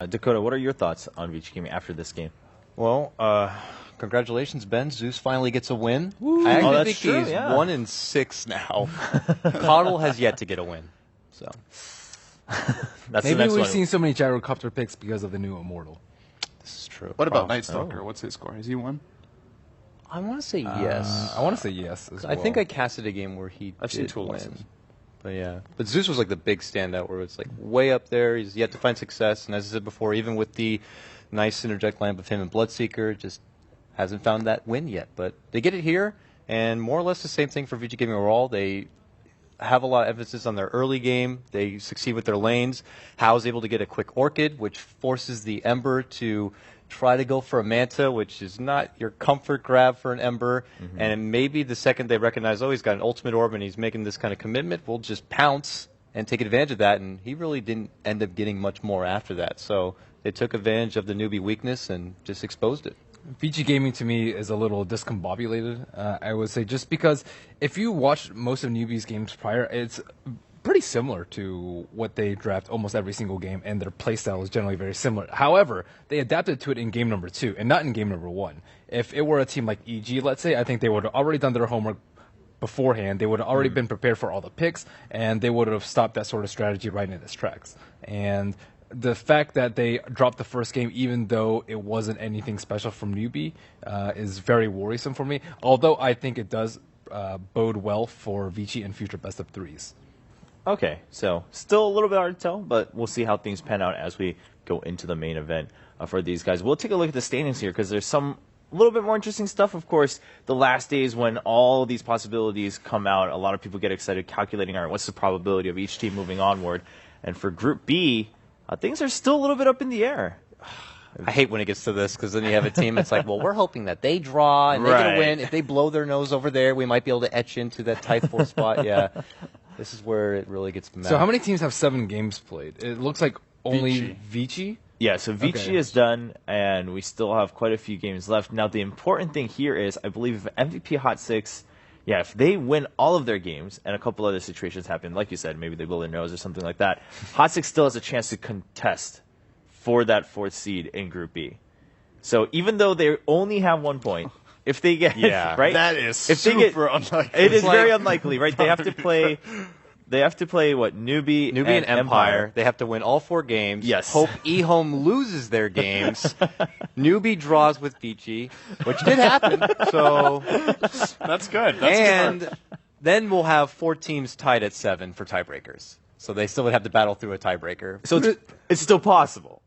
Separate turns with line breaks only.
Dakota, what are your thoughts on Vici Gaming after this game?
Well, congratulations, Ben. Zeus finally gets a win.
Woo.
I actually
that's
think
true,
he's
yeah.
1-6 now. Coddle has yet to get a win. So
That's the
Maybe
next
we've
one.
seen so many gyrocopter picks because of the new Immortal.
this is true.
What about
Oh.
Night Stalker? What's his score? Has he won?
I want to say yes.
I want to say yes as well.
I think I casted a game where he
I've seen
did
Tool
win.
Lessons.
But yeah, but Zeus was like the big standout where it's like way up there. He's yet to find success, and as I said before, even with the nice interject lamp of him and Bloodseeker, just hasn't found that win yet. But they get it here, and more or less the same thing for VG Gaming overall. They have a lot of emphasis on their early game. They succeed with their lanes. Hao's able to get a quick Orchid, which forces the Ember to try to go for a Manta, which is not your comfort grab for an Ember. And maybe the second they recognize, oh, he's got an Ultimate Orb and he's making this kind of commitment, we'll just pounce and take advantage of that. And he really didn't end up getting much more after that. So they took advantage of the newbie weakness and just exposed it.
VG Gaming to me is a little discombobulated, I would say, just because if you watch most of Newbie's games prior, it's pretty similar to what they draft almost every single game, and their playstyle is generally very similar. However, they adapted to it in game number 2 and not in game number 1. If it were a team like EG, let's say, I think they would have already done their homework beforehand. They would have already been prepared for all the picks, and they would have stopped that sort of strategy right in its tracks. And the fact that they dropped the first game, even though it wasn't anything special from Newbie, is very worrisome for me. Although I think it does bode well for Vici in future best of threes.
Okay, so still a little bit hard to tell, but we'll see how things pan out as we go into the main event for these guys. We'll take a look at the standings here because there's some a little bit more interesting stuff. Of course, the last days when all these possibilities come out, a lot of people get excited calculating, all right, what's the probability of each team moving onward? And for Group B, things are still a little bit up in the air.
I hate when it gets to this because then you have a team that's like, well, we're hoping that they draw and they get a win. If they blow their nose over there, we might be able to etch into that tight 4 spot. Yeah, this is where it really gets mad.
So how many teams have 7 games played? It looks like only Vici.
Yeah, so Vici is done, and we still have quite a few games left. Now, the important thing here is, I believe if MVP Hot 6, yeah, if they win all of their games and a couple other situations happen, like you said, maybe they blow their nose or something like that, Hot 6 still has a chance to contest for that 4th seed in Group B. So even though they only have 1 point, if they get right,
that is
if they get,
unlikely.
it is very unlikely, right? They have to play. They have to play what Newbie
and Empire. They have to win all 4 games.
Yes.
Hope eHome loses their games. Newbie draws with Vici, which did happen. So
That's good. That's
and then we'll have 4 teams tied at 7 for tiebreakers. So they still would have to battle through a tiebreaker.
So it's still possible.